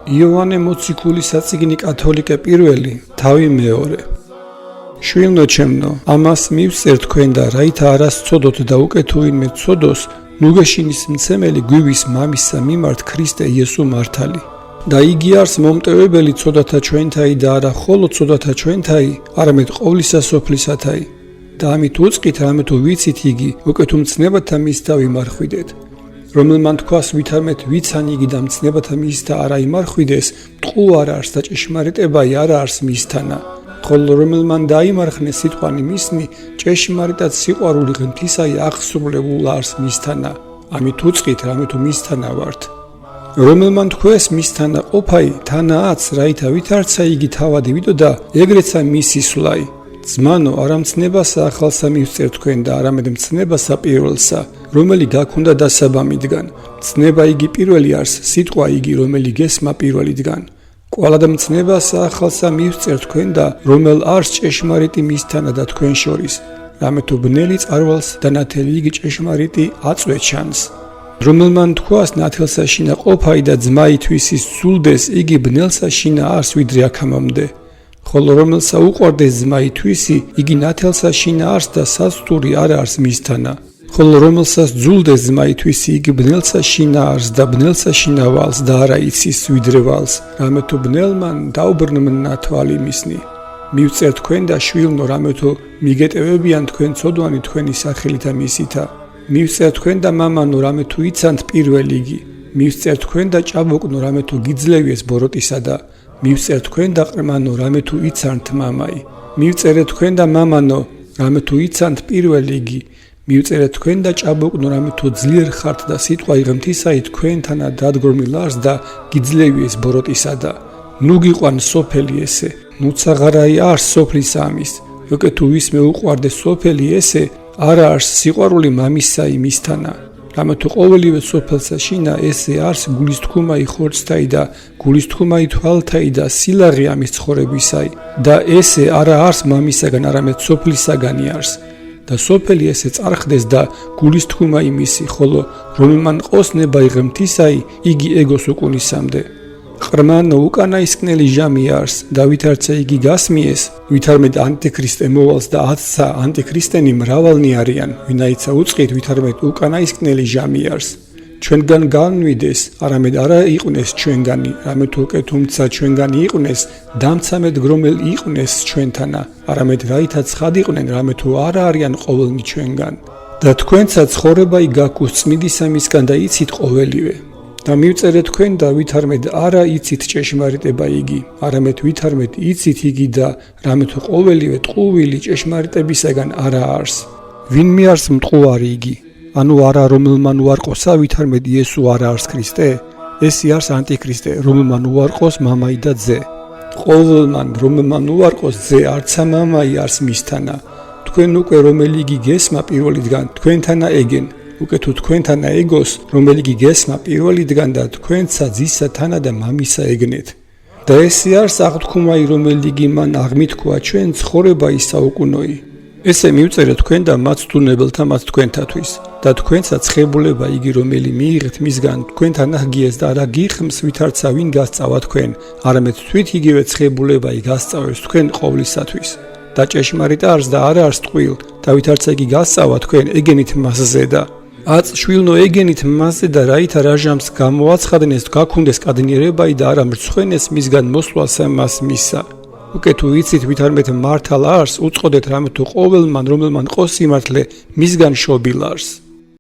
იოანე მოციქულის საწიგნი კათოლიკე პირველი, თავი მეორე. შვილნო ჩემნო, ამას მივსწერ თქვენ და რაითა არას ცოდოთ და უკეთ თუ ვინმე ცოდოს, ნუგეშინის მცემელი გვივის მამისა მიმართ ქრისტე იესო მართალი. და იგი არს მომტევებელი ცოდათა ჩვენთაი და არა ხოლო ცოდათა ჩვენთაი, არამედ ყოვლისა სოფლისათაი. და ამით უწყით, რამე თუ ვიცით იგი, უკეთ უმცნებათა მისთა ვიმარხვიდეთ. რომელმან თქვას ვითამეთ ვიცან იგი და მცნებათა მისთა არა იმარხვიდეს, ტყუ არ არის და ჭეშმარიტებაი არა არის მისთანა. ხოლო რომელმან დაიმარხნეს სიტყვანი მისნი, ჭეშმარიტად სიყვარული ღმრთისაი აღსრულებულ არის მისთანა. ამით უწყით, რამე თუ მისთანა ვართ. რომელმან თქვეს მისთანა ყოფაი, თანააც რაითა ვითარცა იგი თავადი ვიდოდა, ეგრეცა მისი სვლაი. ძმანო, არა მცნებასა ახალსა მივსწერ თქვენ და არამედ მცნებასა პირველსა, რომელი გაქონდა დასაბამიდან. მცნება იგი პირველი არის, სიტყვა იგი, რომელი გესმა პირველიდან. ყველა და მცნებასა ახალსა მივსწერ თქვენ და რომელ არს ჭეშმარიტი მისთანა და თქვენ შორის, რამე თუ ბნელი წარვალს და ნათელი იგი ჭეშმარიტი აწვე ჩანს. რომელმან თქვას ნათელსა შინა ყოფაი და ძმაი თვისის სულდეს, იგი ბნელსა შინა არს ვიდრე აქამამდე. ხოლო რომელსა უყვარდეს ძმაი თვისი, იგი ნათელსა შინა არს და სასტური არ არის მისთანა. ხოლო რომელსაც ძულდეს ძმაი თვისი, იგი ბნელსა შინა არს და ბნელსა შინა ვალს და არა იცის ვიდრე ვალს, რამე თუ ბნელმან დაუბრნმნა თვალი მისნი. მივწერ თქვენ და შვილნო, რამე თუ მიგეტევებიან თქვენ ცოდვანი თქვენი სახელითა მისითა. მივწერ თქვენ და მამანო, რამე თუ იცანთ პირველი იგი. მივწერ თქვენ და ჭაბუკნო, რამე თუ გიძლევიეს ბოროტისა და მივწერ თქვენ და ყრმანო, რამე თუ იცანთ მამაი. მივწერეთ თქვენ და მამანო, რამე თუ იცანთ პირველი იგი. მივწერეთ თქვენ და ჭაბუკნო, რამე თუ ძლიერ ხართ და სიტყვა ღმრთისაი თქვენთანა დადგომილ არს და გიძლევიეს ბოროტისა და. ნუ გიყვან სოფელი ესე, ნუ ცაღარაი არს სოფლის ამის. უკეთ თუ ვისმე უყვარდეს სოფელი ესე, არა არს სიყვარული მამისაი მისთანა. რამე თუ ყოველივე სოფელსა შინა ესე არს გულისთქმაი ხორცთაი და გულისთქმაი თვალთაი და სილაღი ამის ცხოვრებისაი და ესე არა არს მამისაგან, არამედ სოფლისაგანი არს. და სოფელი ესე წარხდეს და გულისთქმაი მისი, ხოლო რომელმან ყოს ნება ღმრთისაი, იგი ეგოს უკუნისამდე. ყრმანო, უკანაისკნელი ჟამი არს და ვითარცა იგი გასმიეს, ვითარმედ ანტიქრისტე მოვალს და ათსა ანტიქრისტენი მრავალნი არიან, ვინაიცა უწყით ვითარმედ უკანაისკნელი ჟამი არს. ჩვენგან განვიდეს, არამედ არა იყვნეს ჩვენგანი, რამე თუ უკეთ უმცა ჩვენგანი იყვნეს, დამცამედ გრომელ იყვნეს ჩვენთანა, არამედ რაითა ცხად იყვნენ, რამე თუ არა არიან ყოველნი ჩვენგან. და თქვენცა ცხოვრებაი გაქუს წმიდისამისგან და იცით ყოველივე. და მივწერეთ თქვენ და ვითარმედ არა იცით ჭეშმარიტება იგი, არამედ ვითარმედ იცით იგი და რამე თუ ყოველივე ტყუვილი ჭეშმარიტებისაგან არა არს. ვინმე არს მტყუარი იგი, ანუ არა რომელმან უარყოსა ვითარმედ იესო არა არის ქრისტე, ესი არის ანტიქრისტე, რომელმან უარყოს მამაი და ძე. ყოველმან რომელმან უარყოს ძე არცა მამაი არის მისთანა. თქვენ უკვე რომელი იგი გესმა პირველიდან თქვენთანა ეგენ. უკეთ თუ თქვენთანა ეგოს, რომელი იგი გესმა პირველიდან და თქვენცა ძისა თანა და მამისა ეგნეთ. და ესე არის აღთქმაი, რომელი იგი მან აღმითქვა ჩვენ ცხოვრება ისაუკუნოი. ესე მივწერეთ თქვენ და მაცდუნებელთა მათ თქვენთათვის. და თქვენცა ცხებულება იგი, რომელი მიიღეთ მისგან თქვენთან აღგიეს და არა გიხმს ვითარცა ვინ გასწავა თქვენ, არამედ თვით იგივე ცხებულება გასწავებს თქვენ ყოვლისათვის. და ჭეშმარიტ არს და არა არს ტყუილ, და ვითარცა იგი გასწავა თქვენ, ეგენით მასზე და აწ შვილნო ეგენით მასზე და რაითა რაჟამს გამოაცხადნეს გაქუნდეს კადნიერებაი და არა მრცხვენეს მისგან მოსვლასა მას მისა. უკეთ თუ იცით ვითარმედ მართალ არს, უწყოდეთ რამე თუ ყოველმან რომელმან ყოს სიმართლე მისგან შობილ არს.